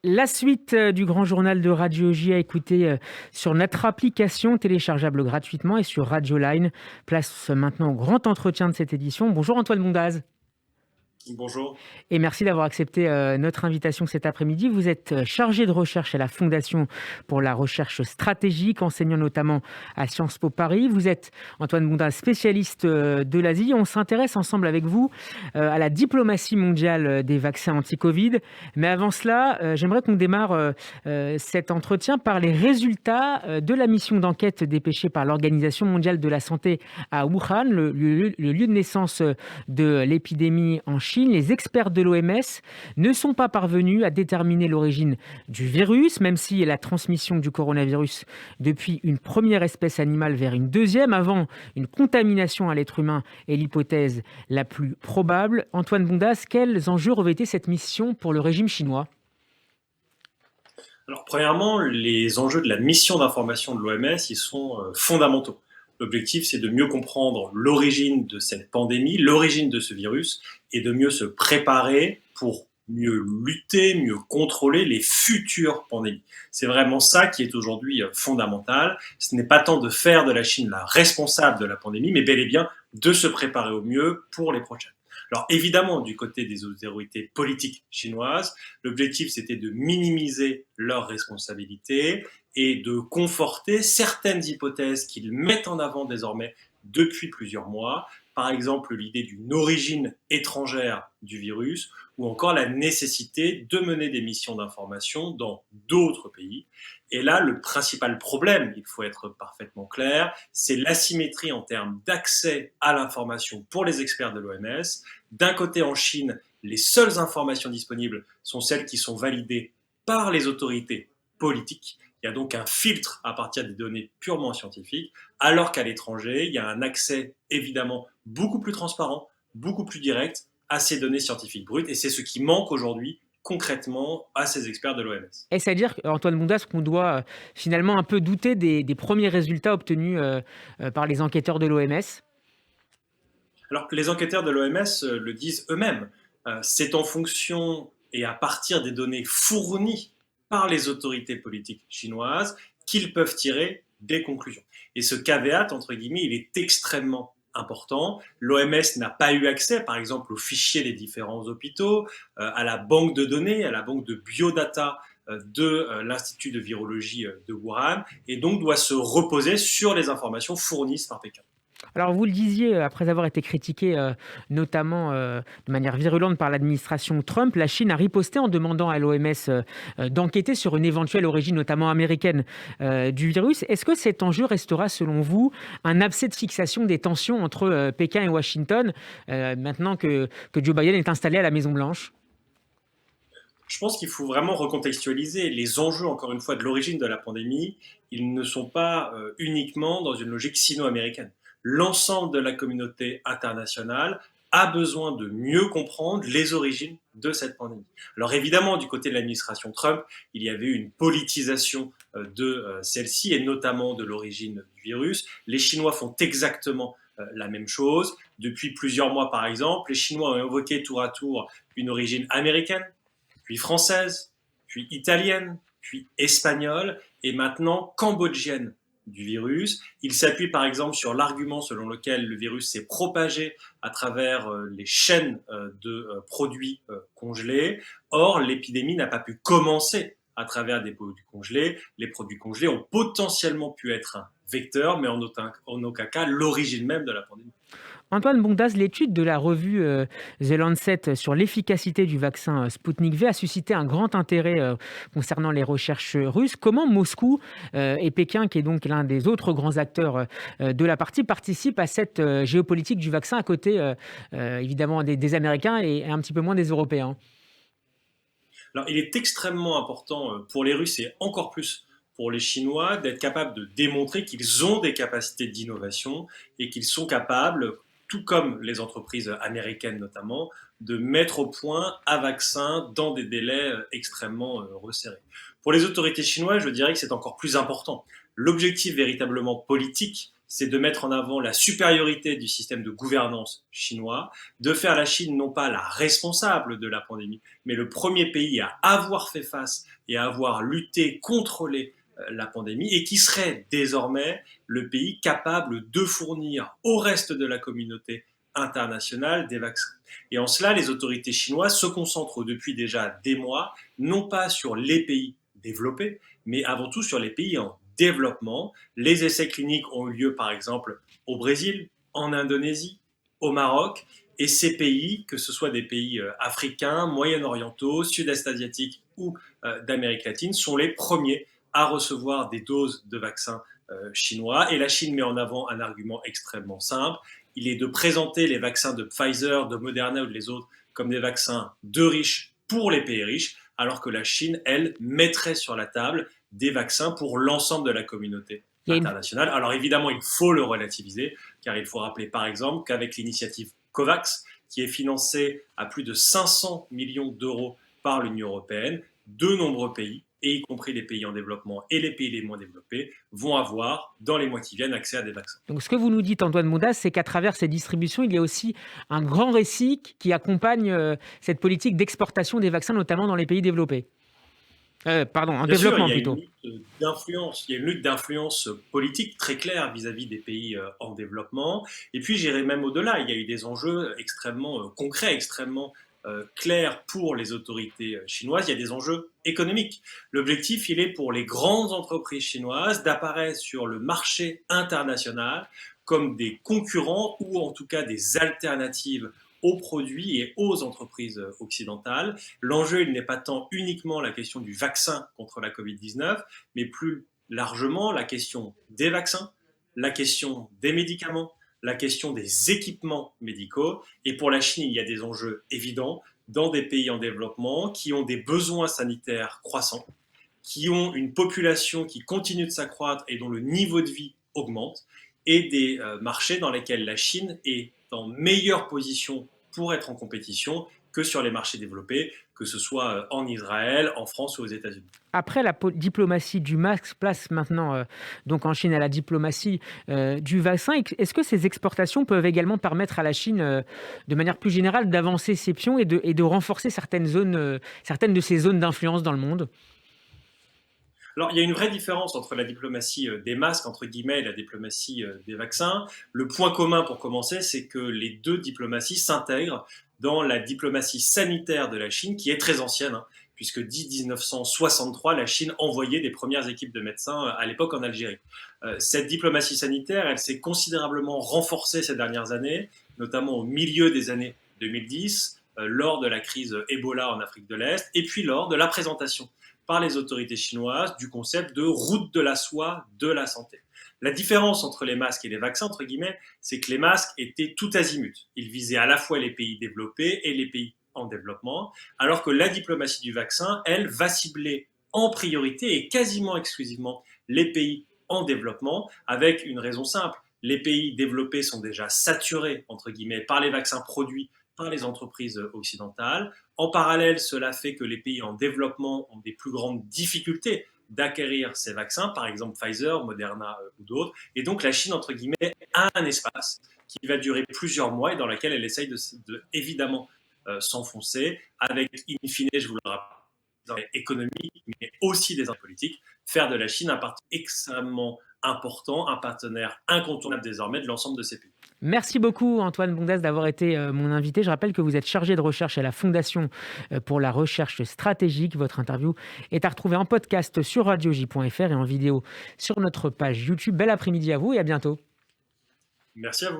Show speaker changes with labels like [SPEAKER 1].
[SPEAKER 1] La suite du grand journal de Radio J à écouter sur notre application téléchargeable gratuitement et sur Radio Line. Place maintenant au grand entretien de cette édition. Bonjour Antoine Mondaz.
[SPEAKER 2] Bonjour.
[SPEAKER 1] Et merci d'avoir accepté notre invitation cet après-midi. Vous êtes chargé de recherche à la Fondation pour la recherche stratégique, enseignant notamment à Sciences Po Paris. Vous êtes, Antoine Mondaz, spécialiste de l'Asie. On s'intéresse ensemble avec vous à la diplomatie mondiale des vaccins anti-Covid. Mais avant cela, j'aimerais qu'on démarre cet entretien par les résultats de la mission d'enquête dépêchée par l'Organisation mondiale de la santé à Wuhan, le lieu de naissance de l'épidémie en Chine. Les experts de l'OMS ne sont pas parvenus à déterminer l'origine du virus, même si la transmission du coronavirus depuis une première espèce animale vers une deuxième, avant une contamination à l'être humain, est l'hypothèse la plus probable. Antoine Mondaz, quels enjeux revêtait cette mission pour le régime chinois ?
[SPEAKER 2] Alors, premièrement, les enjeux de la mission d'information de l'OMS, ils sont fondamentaux. L'objectif, c'est de mieux comprendre l'origine de cette pandémie, l'origine de ce virus, et de mieux se préparer pour mieux lutter, mieux contrôler les futures pandémies. C'est vraiment ça qui est aujourd'hui fondamental. Ce n'est pas tant de faire de la Chine la responsable de la pandémie, mais bel et bien de se préparer au mieux pour les prochaines. Alors évidemment, du côté des autorités politiques chinoises, l'objectif c'était de minimiser leurs responsabilités et de conforter certaines hypothèses qu'ils mettent en avant désormais depuis plusieurs mois, par exemple l'idée d'une origine étrangère du virus ou encore la nécessité de mener des missions d'information dans d'autres pays. Et là, le principal problème, il faut être parfaitement clair, c'est l'asymétrie en termes d'accès à l'information pour les experts de l'OMS. D'un côté, en Chine, les seules informations disponibles sont celles qui sont validées par les autorités politiques. Il y a donc un filtre à partir des données purement scientifiques, alors qu'à l'étranger, il y a un accès évidemment beaucoup plus transparent, beaucoup plus direct à ces données scientifiques brutes, et c'est ce qui manque aujourd'hui concrètement à ces experts de l'OMS.
[SPEAKER 1] Et c'est-à-dire, Antoine Mondaz, qu'on doit finalement un peu douter des premiers résultats obtenus par les enquêteurs de l'OMS.
[SPEAKER 2] Alors que les enquêteurs de l'OMS le disent eux-mêmes, c'est en fonction et à partir des données fournies par les autorités politiques chinoises qu'ils peuvent tirer des conclusions. Et ce caveat, entre guillemets, il est extrêmement important. L'OMS n'a pas eu accès, par exemple, aux fichiers des différents hôpitaux, à la banque de données, à la banque de biodata de l'Institut de virologie de Wuhan, et donc doit se reposer sur les informations fournies par Pékin.
[SPEAKER 1] Alors vous le disiez, après avoir été critiqué notamment de manière virulente par l'administration Trump, la Chine a riposté en demandant à l'OMS d'enquêter sur une éventuelle origine, notamment américaine, du virus. Est-ce que cet enjeu restera, selon vous, un abcès de fixation des tensions entre Pékin et Washington, maintenant que Joe Biden est installé à la Maison-Blanche ?
[SPEAKER 2] Je pense qu'il faut vraiment recontextualiser les enjeux, encore une fois, de l'origine de la pandémie. Ils ne sont pas uniquement dans une logique sino-américaine. L'ensemble de la communauté internationale a besoin de mieux comprendre les origines de cette pandémie. Alors évidemment, du côté de l'administration Trump, il y avait eu une politisation de celle-ci, et notamment de l'origine du virus. Les Chinois font exactement la même chose. Depuis plusieurs mois, par exemple, les Chinois ont évoqué tour à tour une origine américaine, puis française, puis italienne, puis espagnole, et maintenant cambodgienne du virus. Il s'appuie par exemple sur l'argument selon lequel le virus s'est propagé à travers les chaînes de produits congelés. Or, l'épidémie n'a pas pu commencer à travers des produits congelés. Les produits congelés ont potentiellement pu être un vecteur, mais en aucun cas l'origine même de la pandémie.
[SPEAKER 1] Antoine Bondaz, l'étude de la revue The Lancet sur l'efficacité du vaccin Sputnik V a suscité un grand intérêt concernant les recherches russes. Comment Moscou et Pékin, qui est donc l'un des autres grands acteurs de la partie, participent à cette géopolitique du vaccin à côté évidemment des Américains et un petit peu moins des Européens ?
[SPEAKER 2] Alors, il est extrêmement important pour les Russes et encore plus pour les Chinois d'être capables de démontrer qu'ils ont des capacités d'innovation et qu'ils sont capables, tout comme les entreprises américaines notamment, de mettre au point un vaccin dans des délais extrêmement resserrés. Pour les autorités chinoises, je dirais que c'est encore plus important. L'objectif véritablement politique, c'est de mettre en avant la supériorité du système de gouvernance chinois, de faire la Chine non pas la responsable de la pandémie, mais le premier pays à avoir fait face et à avoir lutté, contrôlé la pandémie, et qui serait désormais le pays capable de fournir au reste de la communauté internationale des vaccins. Et en cela, les autorités chinoises se concentrent depuis déjà des mois, non pas sur les pays développés, mais avant tout sur les pays en développement. Les essais cliniques ont eu lieu, par exemple, au Brésil, en Indonésie, au Maroc, et ces pays, que ce soit des pays africains, moyen-orientaux, sud-est asiatiques ou d'Amérique latine, sont les premiers à recevoir des doses de vaccins chinois. Et la Chine met en avant un argument extrêmement simple. Il est de présenter les vaccins de Pfizer, de Moderna ou de les autres comme des vaccins de riches pour les pays riches, alors que la Chine, elle, mettrait sur la table des vaccins pour l'ensemble de la communauté internationale. Alors évidemment, il faut le relativiser, car il faut rappeler par exemple qu'avec l'initiative COVAX, qui est financée à plus de 500 millions d'euros par l'Union européenne, de nombreux pays, et y compris les pays en développement et les pays les moins développés, vont avoir, dans les mois qui viennent, accès à des vaccins.
[SPEAKER 1] Donc ce que vous nous dites, Antoine Bondas, c'est qu'à travers ces distributions, il y a aussi un grand récit qui accompagne cette politique d'exportation des vaccins, notamment dans les pays développés. En développement plutôt.
[SPEAKER 2] Il y a une lutte d'influence politique très claire vis-à-vis des pays en développement. Et puis j'irai même au-delà. Il y a eu des enjeux extrêmement concrets, extrêmement clairs pour les autorités chinoises. Il y a des enjeux économiques. L'objectif, il est pour les grandes entreprises chinoises d'apparaître sur le marché international comme des concurrents ou en tout cas des alternatives aux produits et aux entreprises occidentales. L'enjeu, il n'est pas tant uniquement la question du vaccin contre la Covid-19, mais plus largement la question des vaccins, la question des médicaments, la question des équipements médicaux. Et pour la Chine, il y a des enjeux évidents dans des pays en développement qui ont des besoins sanitaires croissants, qui ont une population qui continue de s'accroître et dont le niveau de vie augmente, et des marchés dans lesquels la Chine est en meilleure position pour être en compétition que sur les marchés développés, que ce soit en Israël, en France ou aux États-Unis.
[SPEAKER 1] Après la diplomatie du masque, place maintenant donc en Chine à la diplomatie du vaccin. Est-ce que ces exportations peuvent également permettre à la Chine, de manière plus générale, d'avancer ses pions et de renforcer certaines de ses zones d'influence dans le monde ?
[SPEAKER 2] Alors, il y a une vraie différence entre la diplomatie des masques, entre guillemets, et la diplomatie des vaccins. Le point commun, pour commencer, c'est que les deux diplomaties s'intègrent dans la diplomatie sanitaire de la Chine, qui est très ancienne, puisque dès 1963, la Chine envoyait des premières équipes de médecins à l'époque en Algérie. Cette diplomatie sanitaire, elle s'est considérablement renforcée ces dernières années, notamment au milieu des années 2010, lors de la crise Ebola en Afrique de l'Est, et puis lors de la présentation par les autorités chinoises du concept de route de la soie de la santé. La différence entre les masques et les vaccins, entre guillemets, c'est que les masques étaient tout azimut. Ils visaient à la fois les pays développés et les pays en développement, alors que la diplomatie du vaccin, elle, va cibler en priorité et quasiment exclusivement les pays en développement, avec une raison simple. Les pays développés sont déjà saturés, entre guillemets, par les vaccins produits par les entreprises occidentales. En parallèle, cela fait que les pays en développement ont des plus grandes difficultés d'acquérir ces vaccins, par exemple Pfizer, Moderna ou d'autres. Et donc la Chine, entre guillemets, a un espace qui va durer plusieurs mois et dans lequel elle essaye de évidemment s'enfoncer avec, in fine, je vous le rappelle, économique, mais aussi des intérêts politiques, faire de la Chine un partenaire extrêmement important, un partenaire incontournable désormais de l'ensemble de ces pays.
[SPEAKER 1] Merci beaucoup Antoine Bondas d'avoir été mon invité. Je rappelle que vous êtes chargé de recherche à la Fondation pour la recherche stratégique. Votre interview est à retrouver en podcast sur radioj.fr et en vidéo sur notre page YouTube. Bel après-midi à vous et à bientôt.
[SPEAKER 2] Merci à vous.